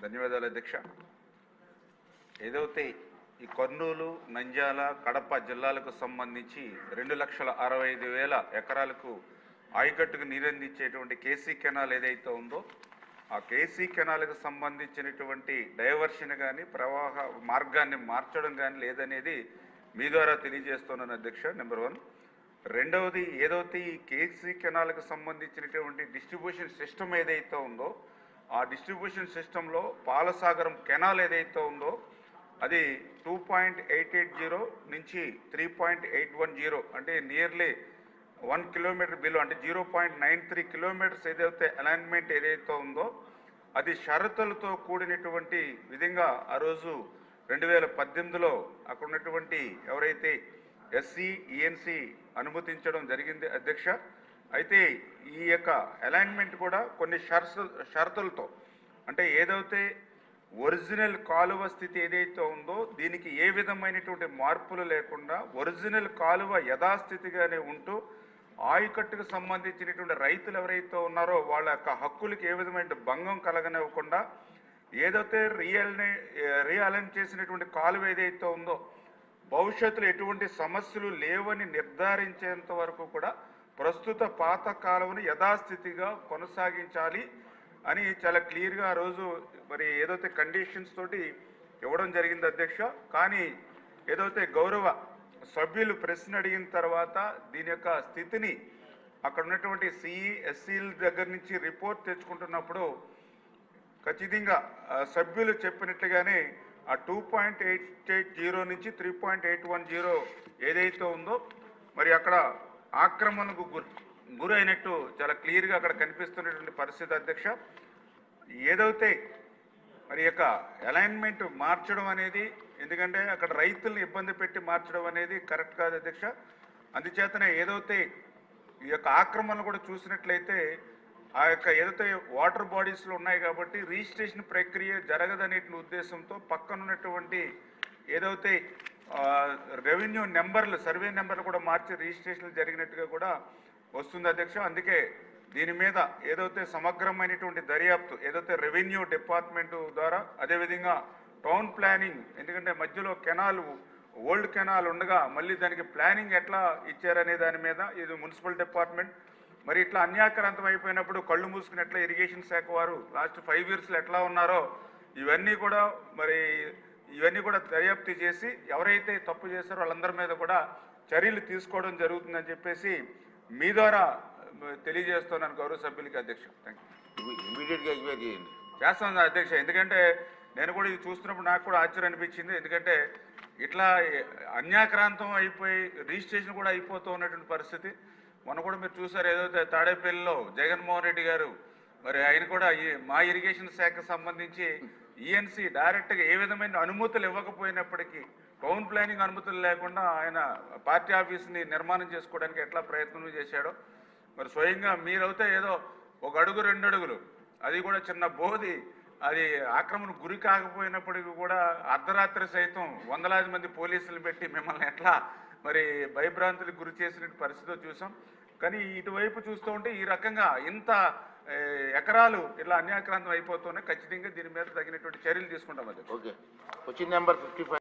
ధన్యవాదాలు అధ్యక్ష. ఏదైతే ఈ కర్నూలు, నంద్యాల, కడప జిల్లాలకు సంబంధించి 2,65,000 ఎకరాలకు ఆయకట్టుకు నీరందించేటువంటి కేసీ కెనాల్ ఏదైతే ఉందో ఆ కేసీ కెనాల్కు సంబంధించినటువంటి డైవర్షన్ కానీ ప్రవాహ మార్గాన్ని మార్చడం కానీ లేదనేది మీ ద్వారా తెలియజేస్తున్నాను అధ్యక్ష. నెంబర్ 1. రెండవది, ఏదైతే ఈ కేసీ కెనాల్కు సంబంధించినటువంటి డిస్ట్రిబ్యూషన్ సిస్టమ్ ఏదైతే ఉందో ఆ డిస్ట్రిబ్యూషన్ సిస్టంలో పాలసాగరం కెనాల్ ఏదైతే ఉందో అది 2.880 నుంచి 3.810 అంటే నియర్లీ 1 కిలోమీటర్ బిలో అంటే 0.93 కిలోమీటర్స్ ఏదైతే అలైన్మెంట్ ఏదైతే ఉందో అది షరతులతో కూడినటువంటి విధంగా ఆ రోజు 2018లో అక్కడ ఉన్నటువంటి ఎవరైతే ఎస్సీ ఈఎన్సీ అనుమతించడం జరిగింది అధ్యక్ష. అయితే ఈ యొక్క అలైన్మెంట్ కూడా కొన్ని షరతులతో అంటే ఏదైతే ఒరిజినల్ కాలువ స్థితి ఏదైతే ఉందో దీనికి ఏ విధమైనటువంటి మార్పులు లేకుండా ఒరిజినల్ కాలువ యథాస్థితిగానే ఉంటూ ఆయకట్టుకు సంబంధించినటువంటి రైతులు ఎవరైతే ఉన్నారో వాళ్ళ యొక్క హక్కులకి ఏ విధమైన భంగం కలగనివ్వకుండా ఏదైతే రీఅలైన్ చేసినటువంటి కాలువ ఏదైతే ఉందో భవిష్యత్తులో ఎటువంటి సమస్యలు లేవని నిర్ధారించేంత వరకు కూడా ప్రస్తుత పాత కాలువను యథాస్థితిగా కొనసాగించాలి అని చాలా క్లియర్గా ఆ రోజు మరి ఏదైతే కండిషన్స్ తోటి ఇవ్వడం జరిగింది అధ్యక్ష. కానీ ఏదైతే గౌరవ సభ్యులు ప్రశ్న అడిగిన తర్వాత దీని యొక్క స్థితిని అక్కడ ఉన్నటువంటి సిఈ ఎస్సీల దగ్గర నుంచి రిపోర్ట్ తెచ్చుకుంటున్నప్పుడు ఖచ్చితంగా సభ్యులు చెప్పినట్టుగానే ఆ 2.880 నుంచి 3.810 ఏదైతే ఉందో మరి అక్కడ ఆక్రమణకు గురైనట్టు చాలా క్లియర్గా అక్కడ కనిపిస్తున్నటువంటి పరిస్థితి అధ్యక్ష. ఏదైతే మరి యొక్క అలైన్మెంట్ మార్చడం అనేది ఎందుకంటే అక్కడ రైతుల్ని ఇబ్బంది పెట్టి మార్చడం అనేది కరెక్ట్ కాదు అధ్యక్ష. అందుచేతనే ఏదైతే ఈ యొక్క ఆక్రమణలు కూడా చూసినట్లయితే ఆ యొక్క ఏదైతే వాటర్ బాడీస్లో ఉన్నాయి కాబట్టి రిజిస్ట్రేషన్ ప్రక్రియ జరగదనే ఉద్దేశంతో పక్కనున్నటువంటి ఏదైతే రెవెన్యూ నెంబర్లు సర్వే నెంబర్లు కూడా మార్చి రిజిస్ట్రేషన్లు జరిగినట్టుగా కూడా వస్తుంది అధ్యక్ష. అందుకే దీని మీద ఏదైతే సమగ్రమైనటువంటి దర్యాప్తు ఏదైతే రెవెన్యూ డిపార్ట్మెంట్ ద్వారా అదేవిధంగా టౌన్ ప్లానింగ్ ఎందుకంటే మధ్యలో కెనాల్ ఓల్డ్ కెనాల్ ఉండగా మళ్ళీ దానికి ప్లానింగ్ ఎట్లా ఇచ్చారనే దాని మీద ఇది మున్సిపల్ డిపార్ట్మెంట్ మరి ఇట్లా అన్యాక్రాంతం అయిపోయినప్పుడు కళ్ళు మూసుకుని ఎట్లా ఇరిగేషన్ శాఖ వారు లాస్ట్ 5 yearsలో ఎట్లా ఉన్నారో ఇవన్నీ కూడా దర్యాప్తు చేసి ఎవరైతే తప్పు చేశారో వాళ్ళందరి మీద కూడా చర్యలు తీసుకోవడం జరుగుతుందని చెప్పేసి మీ ద్వారా తెలియజేస్తున్నాను గౌరవ సభ్యులకి అధ్యక్ష. Thank you. ఇమీడియట్గా ఎంక్వైరీ చేయండి. చేస్తాను అధ్యక్ష. ఎందుకంటే నేను కూడా ఇది చూస్తున్నప్పుడు నాకు కూడా ఆశ్చర్యం అనిపించింది. ఎందుకంటే ఇట్లా అన్యాక్రాంతం అయిపోయి రిజిస్ట్రేషన్ కూడా అయిపోతూ ఉన్నటువంటి పరిస్థితి మొన్న కూడా మీరు చూసారు. ఏదైతే తాడేపల్లిలో జగన్మోహన్ రెడ్డి గారు మరి ఆయన కూడా మా ఇరిగేషన్ శాఖకు సంబంధించి ఈఎన్సీ డైరెక్ట్గా ఏ విధమైన అనుమతులు ఇవ్వకపోయినప్పటికీ టౌన్ ప్లానింగ్ అనుమతులు లేకుండా ఆయన పార్టీ ఆఫీస్ని నిర్మాణం చేసుకోవడానికి ఎట్లా ప్రయత్నం చేశాడో మరి స్వయంగా మీరైతే ఏదో 1 అడుగు 2 అడుగులు అది కూడా చిన్న బోధి అది ఆక్రమణ గురి కాకపోయినప్పటికీ కూడా అర్ధరాత్రి సైతం వందలాది మంది పోలీసులు పెట్టి మిమ్మల్ని ఎట్లా మరి భయభ్రాంతులకు గురి చేసిన పరిస్థితిలో చూసాం. కానీ ఇటువైపు చూస్తూ ఉంటే ఈ రకంగా ఇంత ఎకరాలు ఇలా అన్యాక్రాంతం అయిపోతున్నాయి. ఖచ్చితంగా దీని మీద తగినటువంటి చర్యలు తీసుకుంటాం. అది ఓకే. Question number 55.